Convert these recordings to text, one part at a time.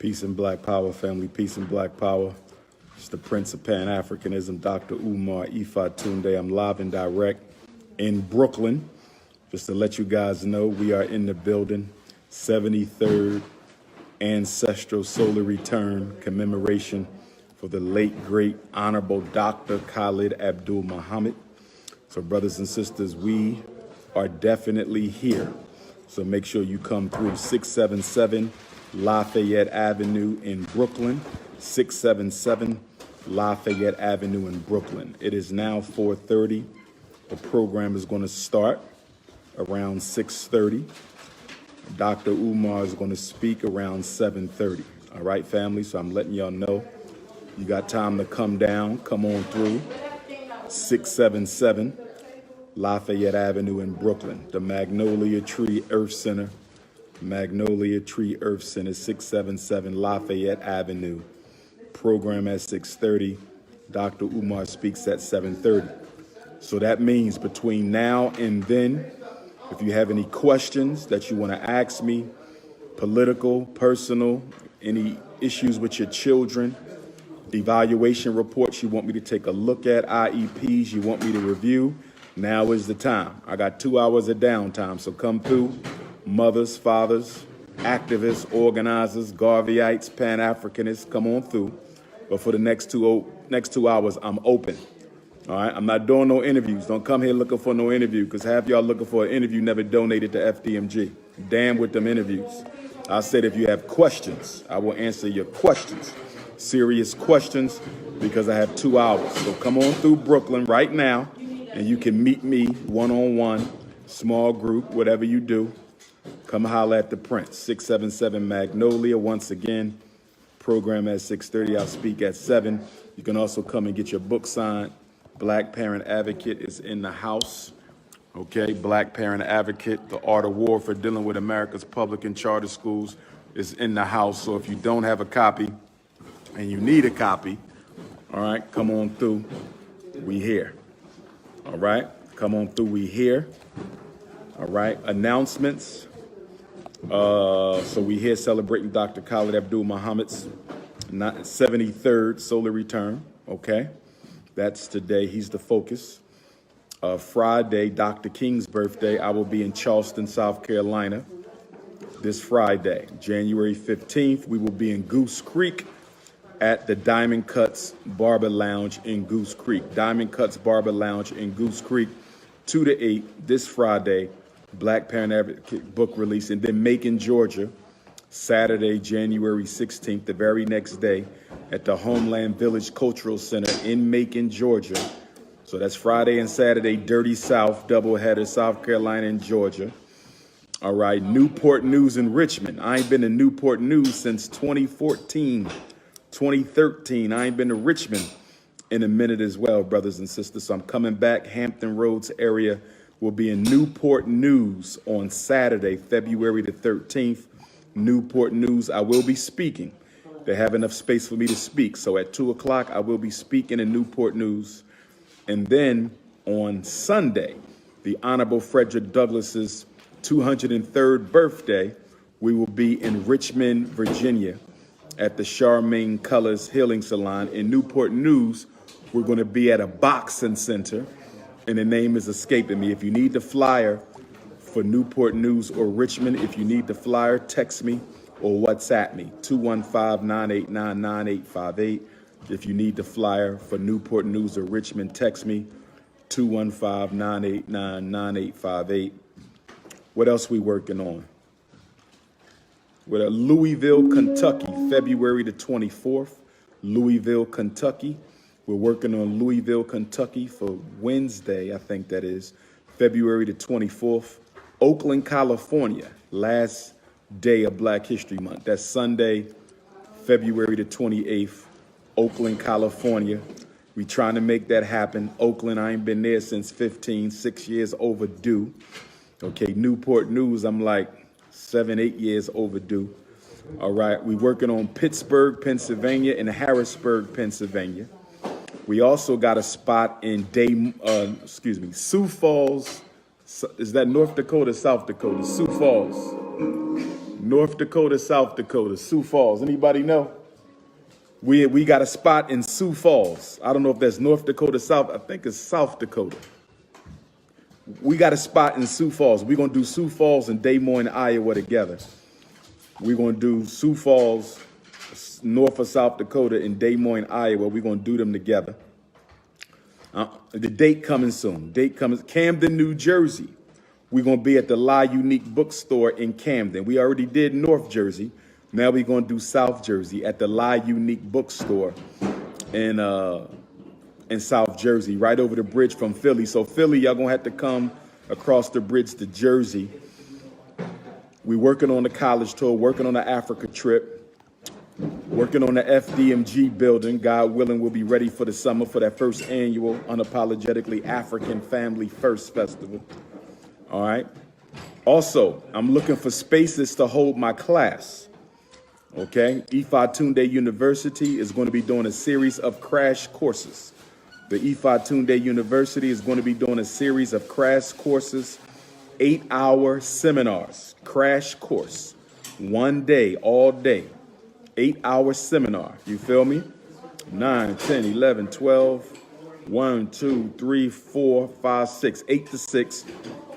Peace and Black Power, family. Peace and Black Power. It's the Prince of Pan-Africanism, Dr. Umar Tunde. I'm live and direct in Brooklyn. Just to let you guys know, we are in the building. 73rd Ancestral Solar Return commemoration for the late, great, Honorable Dr. K.hallid Muhammad. So brothers and sisters, we are definitely here. So make sure you come through 677 Lafayette Avenue in Brooklyn, 677 Lafayette Avenue in Brooklyn. It is now 4:30. The program is going to start around 6:30. Dr. Umar is going to speak around 7:30. All right, family? So I'm letting y'all know you got time to come down, come on through. 677 Lafayette Avenue in Brooklyn, the Magnolia Tree Earth Center. Magnolia Tree Earth Center, 677 Lafayette Avenue. Program at 6:30. Dr. Umar speaks at 7:30. So that means between now and then, if you have any questions that you want to ask me, political, personal, any issues with your children, evaluation reports you want me to take a look at, IEPs you want me to review, now is the time. I got 2 hours of downtime, so come through. Mothers, fathers, activists, organizers, Garveyites, Pan-Africanists, come on through. But for the next two hours, I'm open. All right, I'm not doing no interviews. Don't come here looking for no interview, because half y'all looking for an interview never donated to FDMG. Damn with them interviews. I said if you have questions, I will answer your questions. Serious questions, because I have 2 hours. So come on through Brooklyn right now, and you can meet me one-on-one, small group, whatever you do. Come holler at the Prince, 677 Magnolia. Once again, program at 6:30. I'll speak at 7. You can also come and get your book signed. Black Parent Advocate is in the house. Okay, Black Parent Advocate, The Art of War for Dealing with America's Public and Charter Schools is in the house. So if you don't have a copy and you need a copy, all right, come on through. We here. All right, come on through. We here. All right, announcements. So we here celebrating Dr. K.hallid Muhammad's 73rd solar return. Okay, that's today. He's the focus. Friday, Dr. King's birthday. I will be in Charleston, South Carolina this Friday, January 15th. We will be in Goose Creek at the Diamond Cuts Barber Lounge in Goose Creek. Diamond Cuts Barber Lounge in Goose Creek, 2 to 8 this Friday. Black Parent Advocate book release. And then Macon, Georgia, Saturday, January 16th, the very next day, at the Homeland Village Cultural Center in Macon, Georgia. So that's Friday and Saturday, Dirty South, doubleheader, South Carolina and Georgia. All right, Newport News in Richmond. I ain't been to Newport News since 2014, 2013. I ain't been to Richmond in a minute as well, brothers and sisters. So I'm coming back. Hampton Roads area will be in Newport News on Saturday, February the 13th. Newport News, I will be speaking. They have enough space for me to speak. So at 2 o'clock, I will be speaking in Newport News. And then on Sunday, the Honorable Frederick Douglass's 203rd birthday, we will be in Richmond, Virginia at the Charmaine Colors Healing Salon. In Newport News, we're going to be at a boxing center, and the name is escaping me. If you need the flyer for Newport News or Richmond, if you need the flyer, text me or WhatsApp me, 215-989-9858. If you need the flyer for Newport News or Richmond, text me, 215-989-9858. What else we working on? We're at Louisville, Kentucky, February the 24th, Louisville, Kentucky. We're working on Louisville, Kentucky for Wednesday, I think that is, February the 24th. Oakland, California, last day of Black History Month. That's Sunday, February the 28th, Oakland, California. We trying to make that happen. Oakland, I ain't been there since 6 years overdue. Okay, Newport News, I'm like 7, 8 years overdue. All right, we working on Pittsburgh, Pennsylvania and Harrisburg, Pennsylvania. We also got a spot in Sioux Falls. Is that North Dakota, South Dakota? Sioux Falls, North Dakota, South Dakota, Sioux Falls. Anybody know? We got a spot in Sioux Falls. I don't know if that's North Dakota, South. I think it's South Dakota. We got a spot in Sioux Falls. We're going to do Sioux Falls and Des Moines, Iowa together. We're going to do Sioux Falls, North or South Dakota, and Des Moines, Iowa. We're going to do them together. The date coming soon. Date coming. Camden, New Jersey. We're going to be at the La Unique Bookstore in Camden. We already did North Jersey. Now we're going to do South Jersey at the La Unique Bookstore in South Jersey, right over the bridge from Philly. So Philly, y'all going to have to come across the bridge to Jersey. We're working on the college tour, working on the Africa trip, working on the FDMG building. God willing, we'll be ready for the summer for that first annual Unapologetically African Family First Festival. All right. Also, I'm looking for spaces to hold my class. Okay. Ifa Tunde University is going to be doing a series of crash courses. The Ifa Tunde University is going to be doing a series of crash courses, 8-hour seminars, crash course, 1 day, all day, 8-hour seminar. You feel me? 9, 10, 11, 12, 1, 2, 3, 4, 5, 6, 8 to 6.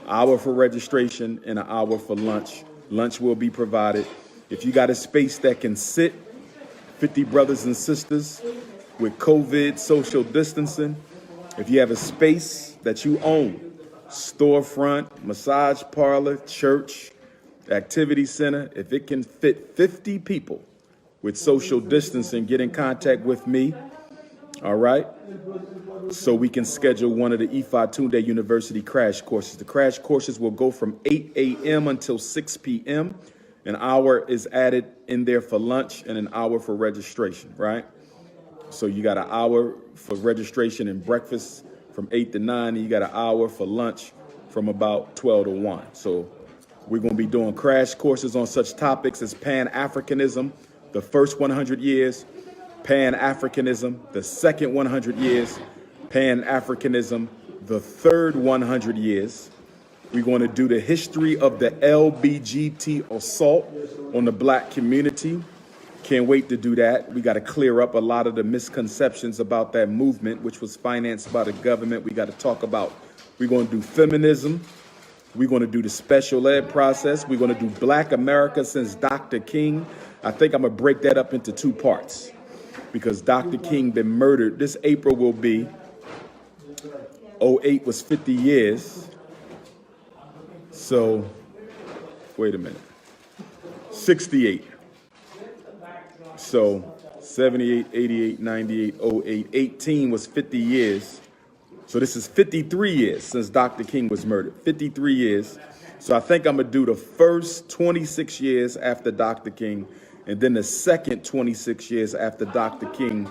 Hour for registration and an hour for lunch. Lunch will be provided. If you got a space that can sit 50 brothers and sisters with COVID social distancing, if you have a space that you own, storefront, massage parlor, church, activity center, if it can fit 50 people with social distancing, get in contact with me, all right? So we can schedule one of the Ifa Tunde University crash courses. The crash courses will go from 8 a.m. until 6 p.m. An hour is added in there for lunch and an hour for registration, right? So you got an hour for registration and breakfast from 8 to 9, and you got an hour for lunch from about 12 to 1. So we're going to be doing crash courses on such topics as Pan-Africanism, the first 100 years, Pan-Africanism, the second 100 years, Pan-Africanism, the third 100 years. We're going to do the history of the LBGT assault on the black community. Can't wait to do that. We got to clear up a lot of the misconceptions about that movement, which was financed by the government. We got to talk about, we're going to do feminism. We're going to do the special ed process. We're going to do Black America since Dr. King. I think I'm going to break that up into 2 parts because Dr. King been murdered. This April will be, 08 was 50 years. So, wait a minute, 68. So 78, 88, 98, 08, 18 was 50 years. So this is 53 years since Dr. King was murdered, 53 years. So I think I'm gonna do the first 26 years after Dr. King and then the second 26 years after Dr. King.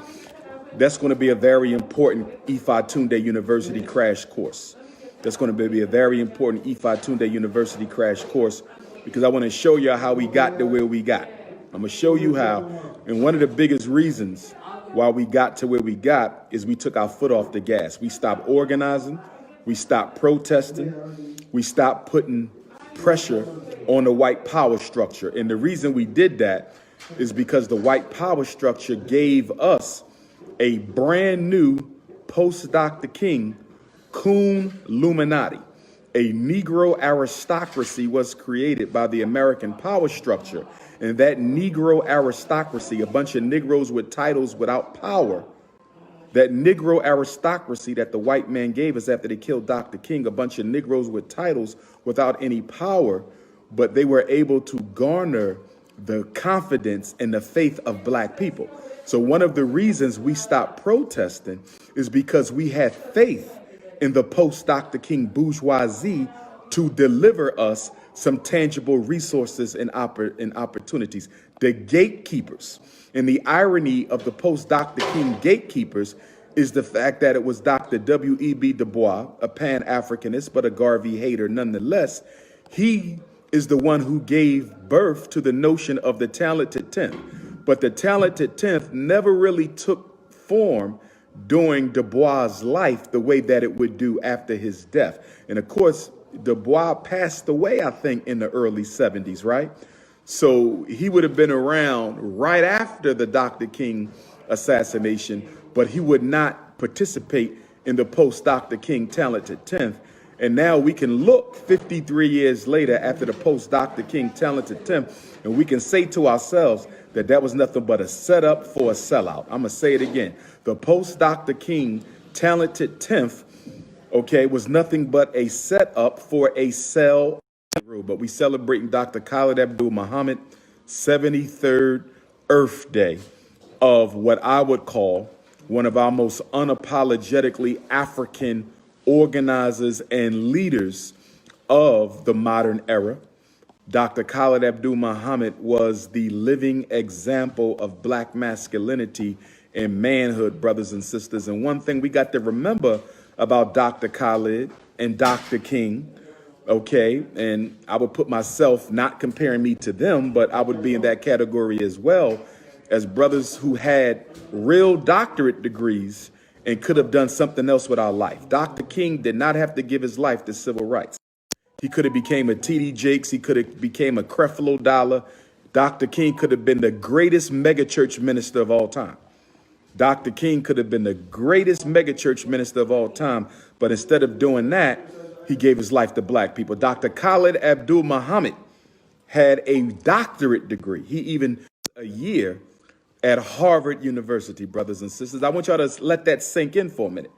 That's gonna be a very important Ifa Tunde University crash course. That's gonna be a very important Ifa Tunde University crash course because I wanna show you how we got to where we got. I'm gonna show you how, and one of the biggest reasons why we got to where we got is we took our foot off the gas. We stopped organizing, we stopped protesting, we stopped putting pressure on the white power structure. And the reason we did that is because the white power structure gave us a brand new post-Dr. King Coon Illuminati. A Negro aristocracy was created by the American power structure. And that Negro aristocracy, a bunch of Negroes with titles without power, that Negro aristocracy that the white man gave us after they killed Dr. King, a bunch of Negroes with titles without any power, but they were able to garner the confidence and the faith of black people. So one of the reasons we stopped protesting is because we had faith in the post-Dr. King bourgeoisie to deliver us some tangible resources and opportunities. The gatekeepers. And the irony of the post-Dr. King gatekeepers is the fact that it was Dr. W.E.B. Du Bois, a Pan-Africanist, but a Garvey hater nonetheless. He is the one who gave birth to the notion of the talented 10th. But the talented 10th never really took form during Du Bois' life the way that it would do after his death. And of course, Du Bois passed away, I think, in the early 70s, right? So he would have been around right after the Dr. King assassination, but he would not participate in the post-Dr. King talented 10th. And now we can look 53 years later after the post-Dr. King talented 10th, and we can say to ourselves that that was nothing but a setup for a sellout. I'm going to say it again. The post-Dr. King talented 10th, okay, was nothing but a setup for a sell. But we celebrating Dr. Khalid Muhammad 73rd Earth Day of what I would call one of our most unapologetically African organizers and leaders of the modern era. Dr. Khalid Muhammad was the living example of black masculinity and manhood, brothers and sisters. And one thing we got to remember about Dr. Khalid and Dr. King, okay, and I would put myself, not comparing me to them, but I would be in that category as well, as brothers who had real doctorate degrees and could have done something else with our life. Dr. King did not have to give his life to civil rights. He could have became a T.D. Jakes. He could have became a Creflo Dollar. Dr. King could have been the greatest megachurch minister of all time. Dr. King could have been the greatest megachurch minister of all time, but instead of doing that, he gave his life to black people. Dr. Khalid Muhammad had a doctorate degree. He even a year at Harvard University, brothers and sisters. I want y'all to let that sink in for a minute.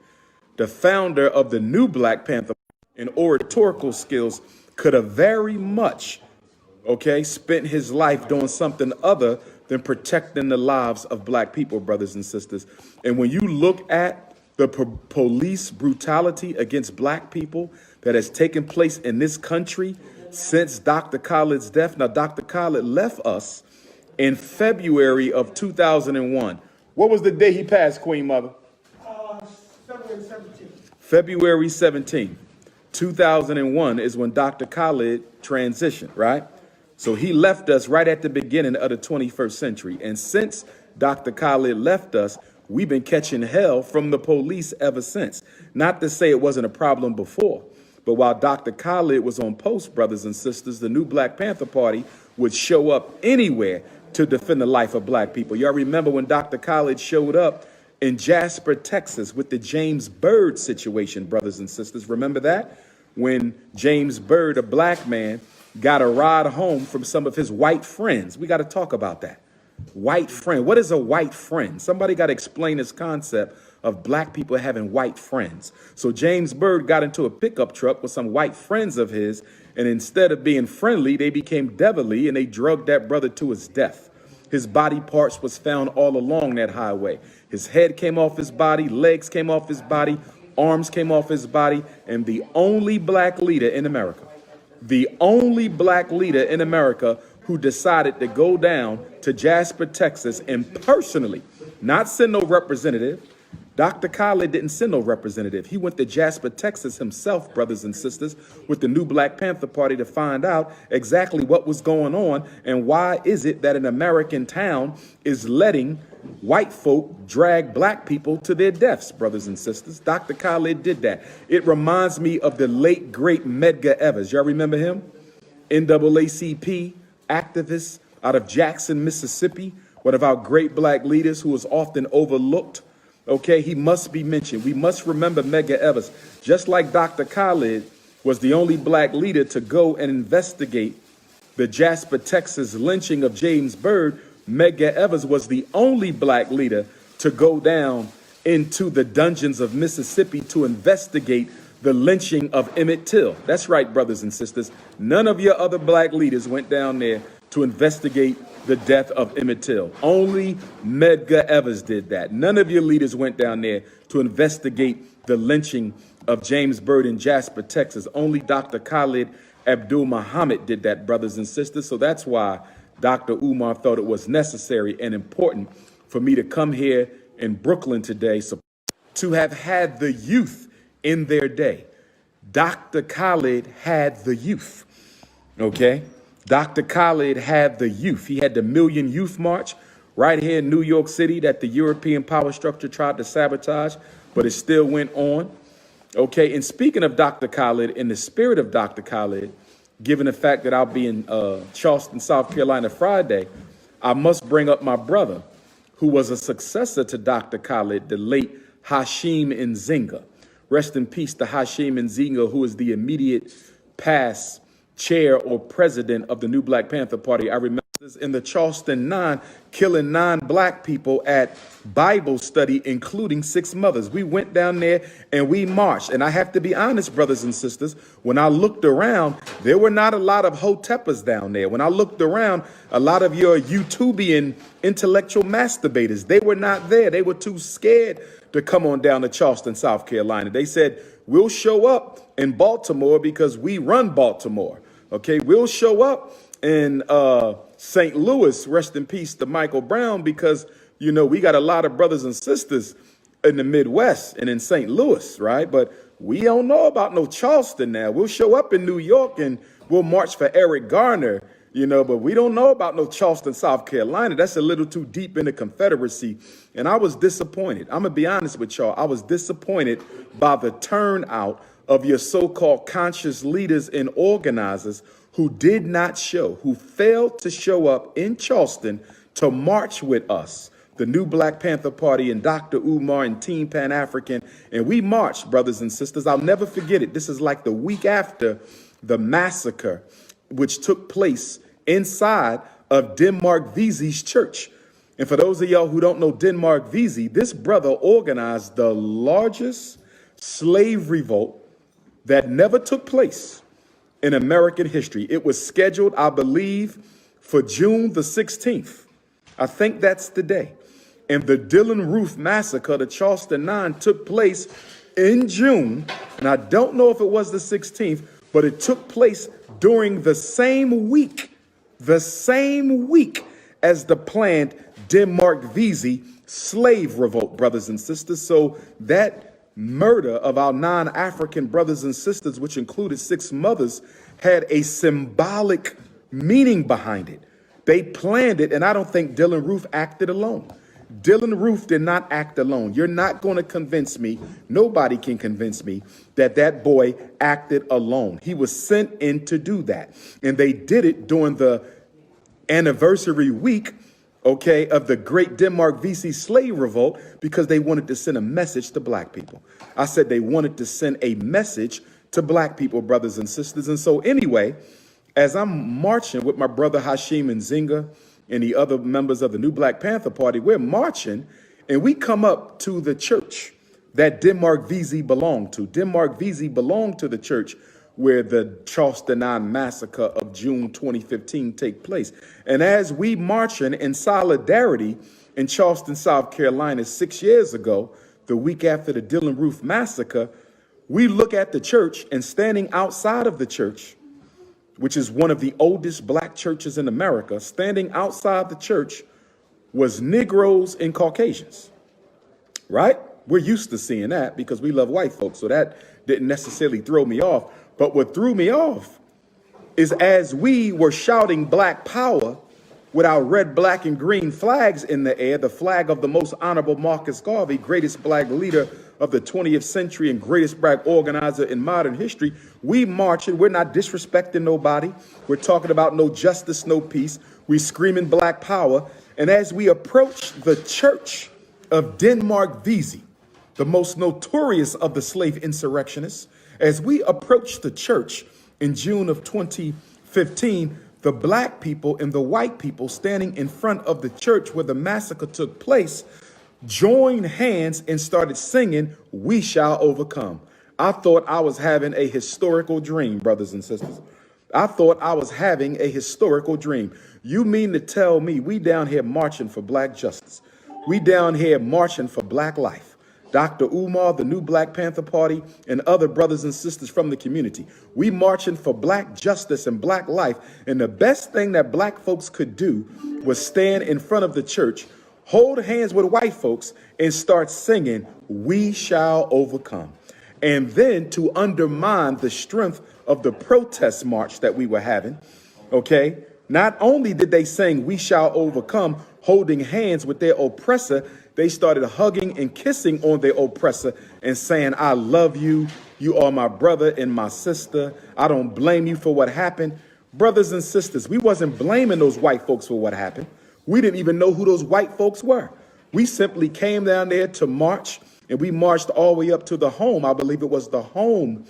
The founder of the new Black Panther and oratorical skills could have very much, okay, spent his life doing something other than protecting the lives of black people, brothers and sisters. And when you look at the police brutality against black people that has taken place in this country since Dr. Khalid's death. Now, Dr. Khalid left us in February of 2001. What was the day he passed, Queen Mother? February 17th. February 17th, 2001 is when Dr. Khalid transitioned, right? So he left us right at the beginning of the 21st century. And since Dr. Khalid left us, we've been catching hell from the police ever since. Not to say it wasn't a problem before, but while Dr. Khalid was on post, brothers and sisters, the new Black Panther Party would show up anywhere to defend the life of black people. Y'all remember when Dr. Khalid showed up in Jasper, Texas with the James Byrd situation, brothers and sisters. Remember that? When James Byrd, a black man, got a ride home from some of his white friends. We got to talk about that. White friend. What is a white friend? Somebody got to explain this concept of black people having white friends. So James Byrd got into a pickup truck with some white friends of his, and instead of being friendly, they became devilly and they drugged that brother to his death. His body parts was found all along that highway. His head came off his body, legs came off his body, arms came off his body, and the only black leader in America, who decided to go down to Jasper, Texas, and personally, not send no representative. Dr. Khalid didn't send no representative. He went to Jasper, Texas himself, brothers and sisters, with the new Black Panther Party to find out exactly what was going on and why is it that an American town is letting white folk drag black people to their deaths, brothers and sisters. Dr. Khalid did that. It reminds me of the late, great Medgar Evers. Y'all remember him? NAACP activist out of Jackson, Mississippi, one of our great black leaders who was often overlooked. Okay, he must be mentioned. We must remember Medgar Evers. Just like Dr. Khalid was the only black leader to go and investigate the Jasper, Texas lynching of James Byrd, Medgar Evers was the only black leader to go down into the dungeons of Mississippi to investigate the lynching of Emmett Till. That's right, brothers and sisters. None of your other black leaders went down there to investigate the death of Emmett Till. Only Medgar Evers did that. None of your leaders went down there to investigate the lynching of James Byrd in Jasper, Texas. Only Dr. Khalid Muhammad did that, brothers and sisters. So that's why Dr. Umar thought it was necessary and important for me to come here in Brooklyn today to have had the youth in their day. Dr. Khalid had the youth, okay? Dr. Khalid had the youth. He had the Million Youth March right here in New York City that the European power structure tried to sabotage, but it still went on. Okay, and speaking of Dr. Khalid, in the spirit of Dr. Khalid, given the fact that I'll be in Charleston, South Carolina Friday, I must bring up my brother, who was a successor to Dr. Khalid, the late Hashim Nzinga. Rest in peace to Hashim Nzinga, who is the immediate past chair or president of the new Black Panther Party. I remember this in the Charleston 9, killing 9 black people at Bible study, including 6 mothers. We went down there and we marched. And I have to be honest, brothers and sisters, when I looked around, there were not a lot of hotepas down there. When I looked around, a lot of your YouTubian intellectual masturbators, they were not there. They were too scared to come on down to Charleston, South Carolina. They said, we'll show up in Baltimore because we run Baltimore. Okay, we'll show up in St. Louis, rest in peace to Michael Brown, because, you know, we got a lot of brothers and sisters in the Midwest and in St. Louis, right? But we don't know about no Charleston now. We'll show up in New York and we'll march for Eric Garner, you know, but we don't know about no Charleston, South Carolina. That's a little too deep in the Confederacy. And I was disappointed. I'm going to be honest with y'all. I was disappointed by the turnout of your so-called conscious leaders and organizers who did not show, who failed to show up in Charleston to march with us, the new Black Panther Party and Dr. Umar and Team Pan-African. And we marched, brothers and sisters. I'll never forget it. This is like the week after the massacre, which took place inside of Denmark Vesey's church. And for those of y'all who don't know Denmark Vesey, this brother organized the largest slave revolt that never took place in American history. It was scheduled, I believe, for June the 16th. I think that's the day. And the Dylan Roof massacre, the Charleston 9, took place in June. And I don't know if it was the 16th, but it took place during the same week as the planned Denmark Vesey slave revolt, brothers and sisters. So that murder of our non-African brothers and sisters, which included 6 mothers, had a symbolic meaning behind it. They planned it, and I don't think Dylan Roof acted alone. Dylan Roof did not act alone. You're not going to convince me, nobody can convince me, that that boy acted alone. He was sent in to do that. And they did it during the anniversary week, okay, of the great Denmark Vesey slave revolt, because they wanted to send a message to black people. I said they wanted to send a message to black people, brothers and sisters. And so anyway, as I'm marching with my brother Hashim Nzinga and the other members of the new Black Panther Party, we're marching and we come up to the church that Denmark Vesey belonged to. Denmark Vesey belonged to the church where the Charleston 9 massacre of June 2015 take place. And as we marching in solidarity in Charleston, South Carolina 6 years ago, the week after the Dylan Roof massacre, we look at the church, and standing outside of the church, which is one of the oldest black churches in America, standing outside the church was Negroes and Caucasians, right? We're used to seeing that because we love white folks, so that didn't necessarily throw me off. But what threw me off is as we were shouting Black Power with our red, black, and green flags in the air, the flag of the most honorable Marcus Garvey, greatest black leader of the 20th century and greatest black organizer in modern history, we marching. We're not disrespecting nobody. We're talking about no justice, no peace. We screaming Black Power. And as we approach the church of Denmark Vesey, the most notorious of the slave insurrectionists, as we approach the church in June of 2015, the black people and the white people standing in front of the church where the massacre took place joined hands and started singing, "We Shall Overcome." I thought I was having a historical dream, brothers and sisters. I thought I was having a historical dream. You mean to tell me we down here marching for black justice? We down here marching for black life. Dr. Umar, the new Black Panther Party, and other brothers and sisters from the community. We marching for black justice and black life. And the best thing that black folks could do was stand in front of the church, hold hands with white folks, and start singing, "We Shall Overcome." And then to undermine the strength of the protest march that we were having, okay, Not only did they sing, "We shall overcome," holding hands with their oppressor, they started hugging and kissing on their oppressor and saying, "I love you. You are my brother and my sister. I don't blame you for what happened." Brothers and sisters, we wasn't blaming those white folks for what happened. We didn't even know who those white folks were. We simply came down there to march, and we marched all the way up to the home. I believe it was the home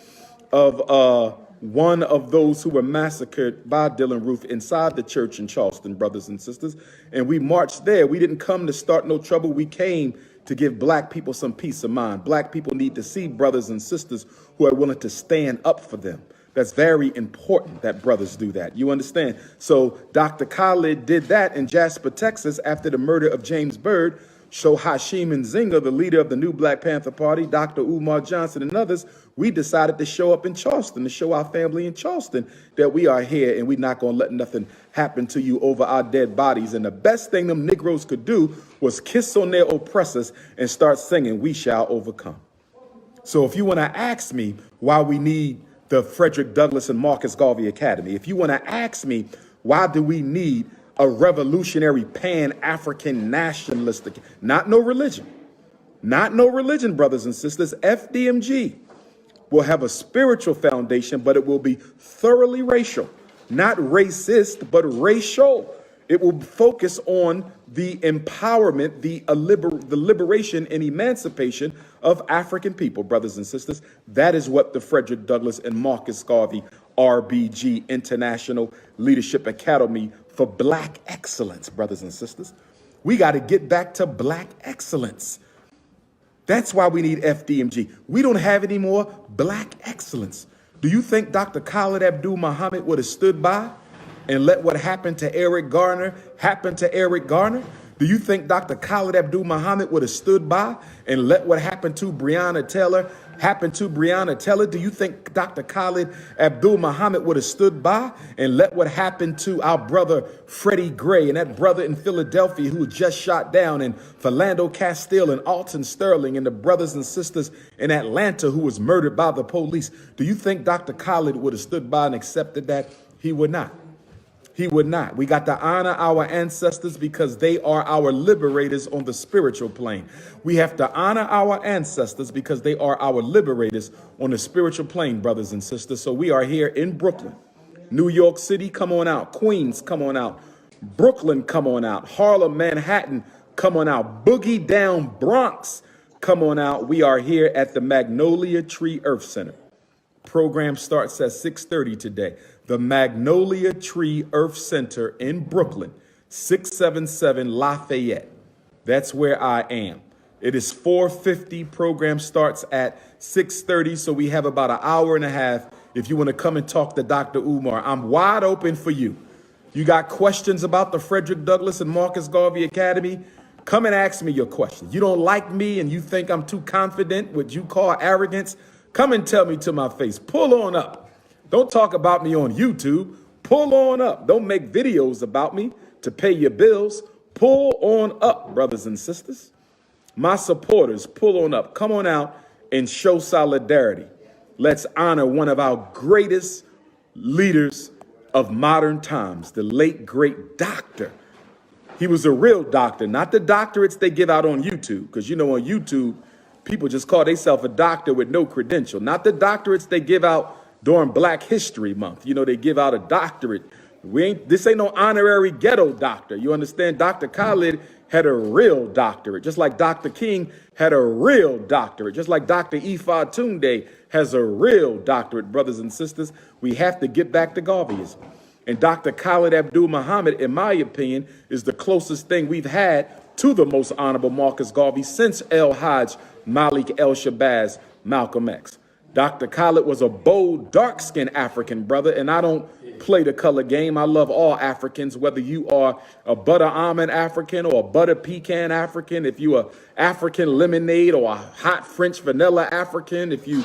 of one of those who were massacred by Dylan Roof inside the church in Charleston, brothers and sisters. And we marched there. We didn't come to start no trouble. We came to give black people some peace of mind. Black people need to see brothers and sisters who are willing to stand up for them. That's very important that brothers do that. You understand? So Dr. Khalid did that in Jasper, Texas, after the murder of James Byrd. So Hashim Nzinga, the leader of the new Black Panther Party, Dr. Umar Johnson and others, we decided to show up in Charleston, to show our family in Charleston that we are here and we're not going to let nothing happen to you over our dead bodies. And the best thing them Negroes could do was kiss on their oppressors and start singing, "We shall overcome." So if you want to ask me why we need the Frederick Douglass and Marcus Garvey Academy, if you want to ask me why do we need a revolutionary pan-African nationalistic, not no religion, brothers and sisters, FDMG will have a spiritual foundation, but it will be thoroughly racial, not racist, but racial. It will focus on the empowerment, the liberation and emancipation of African people, brothers and sisters. That is what the Frederick Douglass and Marcus Garvey RBG International Leadership Academy for Black Excellence, brothers and sisters. We got to get back to Black excellence. That's why we need FDMG. We don't have any more Black excellence. Do you think Dr. Khalid Abdul-Muhammad would have stood by and let what happened to Eric Garner happen to Eric Garner? Do you think Dr. Khalid Abdul-Muhammad would have stood by and let what happened to Breonna Taylor happen to Breonna Taylor? Do you think Dr. Khalid Abdul-Muhammad would have stood by and let what happened to our brother Freddie Gray and that brother in Philadelphia who was just shot down, and Philando Castile and Alton Sterling and the brothers and sisters in Atlanta who was murdered by the police? Do you think Dr. Khalid would have stood by and accepted that? He would not. He would not. We got to honor our ancestors because they are our liberators on the spiritual plane. We have to honor our ancestors because they are our liberators on the spiritual plane, brothers and sisters. So we are here in Brooklyn. New York City, come on out. Queens, come on out. Brooklyn, come on out. Harlem, Manhattan, come on out. Boogie Down Bronx, come on out. We are here at the Magnolia Tree Earth Center. Program starts at 6:30 today. The Magnolia Tree Earth Center in Brooklyn, 677 Lafayette. That's where I am. It is 4:50. Program starts at 6:30, so we have about an hour and a half if you want to come and talk to Dr. Umar. I'm wide open for you. You got questions about the Frederick Douglass and Marcus Garvey Academy? Come and ask me your questions. You don't like me and you think I'm too confident, what you call arrogance? Come and tell me to my face. Pull on up. Don't talk about me on YouTube. Pull on up. Don't make videos about me to pay your bills. Pull on up, brothers and sisters. My supporters, pull on up. Come on out and show solidarity. Let's honor one of our greatest leaders of modern times, the late, great doctor. He was a real doctor, not the doctorates they give out on YouTube. Because, you know, on YouTube, people just call themselves a doctor with no credential. Not the doctorates they give out during Black History Month. You know, they give out a doctorate. This ain't no honorary ghetto doctor. You understand? Dr. Khalid had a real doctorate, just like Dr. King had a real doctorate, just like Dr. Ifa Tunde has a real doctorate, brothers and sisters. We have to get back to Garveyism. And Dr. Khalid Abdul-Muhammad, in my opinion, is the closest thing we've had to the most honorable Marcus Garvey since El-Hajj, Malik El-Shabazz, Malcolm X. Dr. Khalid was a bold, dark-skinned African brother, and I don't play the color game. I love all Africans, whether you are a butter almond African or a butter pecan African, if you are African lemonade or a hot French vanilla African, if you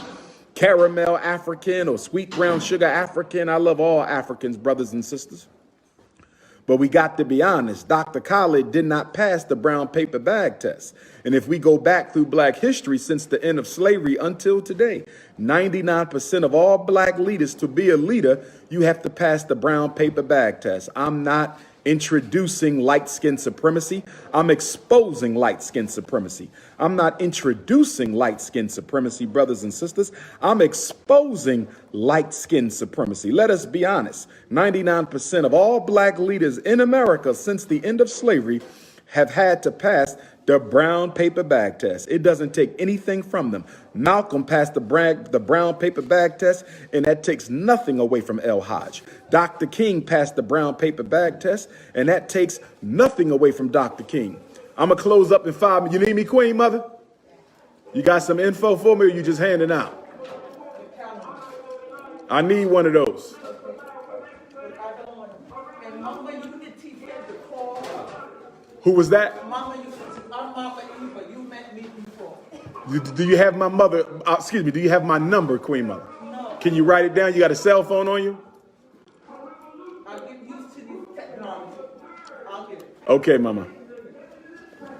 caramel African or sweet brown sugar African. I love all Africans, brothers and sisters. But we got to be honest, Dr. Khallid did not pass the brown paper bag test. And if we go back through black history since the end of slavery until today, 99% of all black leaders, to be a leader, you have to pass the brown paper bag test. I'm not introducing light skin supremacy. I'm exposing light skin supremacy. I'm not introducing light skin supremacy, brothers and sisters. I'm exposing light skin supremacy. Let us be honest. 99% of all black leaders in America since the end of slavery have had to pass the brown paper bag test. It doesn't take anything from them. Malcolm passed the brown paper bag test, and that takes nothing away from K.hallid. Dr. King passed the brown paper bag test, and that takes nothing away from Dr. King. I'm going to close up in 5 minutes. You need me, Queen Mother? You got some info for me, or you just handing out? I need one of those. Who was that? Do you have my mother? Excuse me. Do you have my number, Queen Mother? No. Can you write it down? You got a cell phone on you? I'll get used to the technology. I'll get it. Okay, Mama.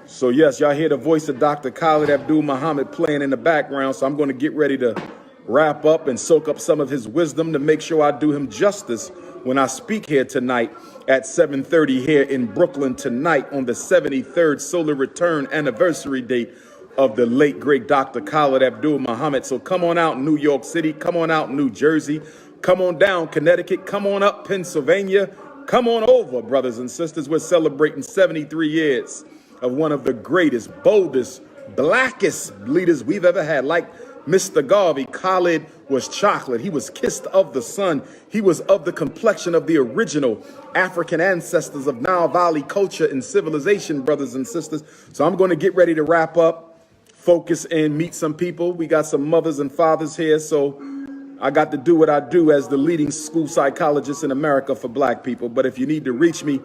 So yes, y'all hear the voice of Dr. K.hallid Muhammad playing in the background. So I'm going to get ready to wrap up and soak up some of his wisdom to make sure I do him justice when I speak here tonight at 7:30 here in Brooklyn tonight on the 73rd solar return anniversary date of the late, great Dr. K.hallid Muhammad. So come on out, New York City. Come on out, New Jersey. Come on down, Connecticut. Come on up, Pennsylvania. Come on over, brothers and sisters. We're celebrating 73 years of one of the greatest, boldest, blackest leaders we've ever had. Like Mr. Garvey, Khallid was chocolate. He was kissed of the sun. He was of the complexion of the original African ancestors of Nile Valley culture and civilization, brothers and sisters. So I'm going to get ready to wrap up, focus and meet some people. We got some mothers and fathers here, so I got to do what I do as the leading school psychologist in America for black people. But if you need to reach me,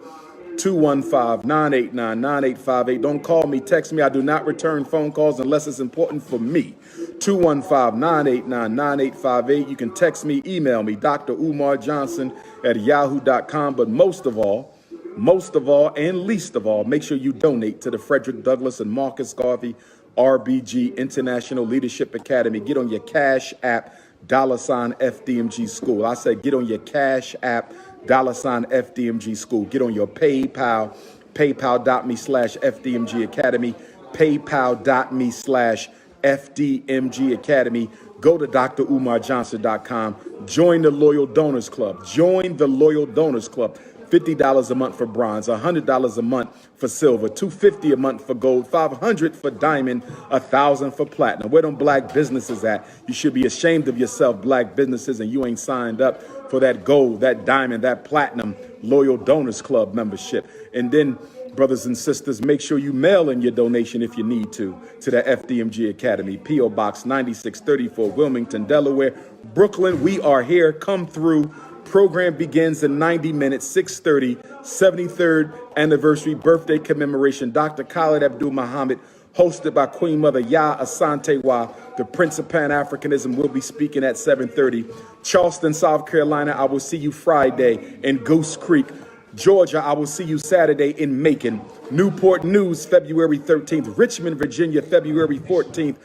215-989-9858. Don't call me, text me. I do not return phone calls unless it's important for me. 215-989-9858. You can text me, email me, Dr. Umar Johnson at yahoo.com. But most of all, and least of all, make sure you donate to the Frederick Douglass and Marcus Garvey RBG International Leadership Academy. Get on your Cash App, $FDMG School. I said get on your Cash App, $FDMG School. Get on your PayPal, paypal.me/FDMG Academy, paypal.me/FDMG Academy. Go to drumarjohnson.com. Join the Loyal Donors Club. Join the Loyal Donors Club. $50 a month for bronze, $100 a month for silver, $250 a month for gold, $500 for diamond, $1,000 for platinum. Where them black businesses at? You should be ashamed of yourself, black businesses, and you ain't signed up for that gold, that diamond, that platinum Loyal Donors Club membership. And then, brothers and sisters, make sure you mail in your donation if you need to the FDMG Academy, P.O. Box 9634, Wilmington, Delaware, Brooklyn. We are here. Come through. Program begins in 90 minutes, 6:30, 73rd anniversary birthday commemoration. Dr. K.hallid Muhammad, hosted by Queen Mother Ya Asantewa, the Prince of Pan-Africanism, will be speaking at 7:30. Charleston, South Carolina, I will see you Friday. In Goose Creek, Georgia, I will see you Saturday in Macon. Newport News, February 13th. Richmond, Virginia, February 14th.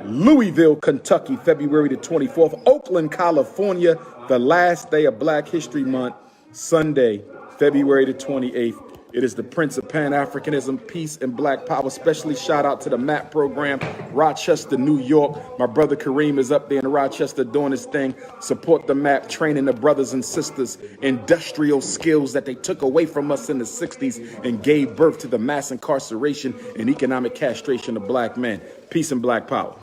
Louisville, Kentucky, February the 24th. Oakland, California, the last day of Black History Month, Sunday, February the 28th. It is the Prince of Pan-Africanism, Peace, and Black Power. Especially shout out to the MAP program, Rochester, New York. My brother Kareem is up there in Rochester doing his thing. Support the MAP, training the brothers and sisters, industrial skills that they took away from us in the 60s and gave birth to the mass incarceration and economic castration of black men. Peace and Black Power.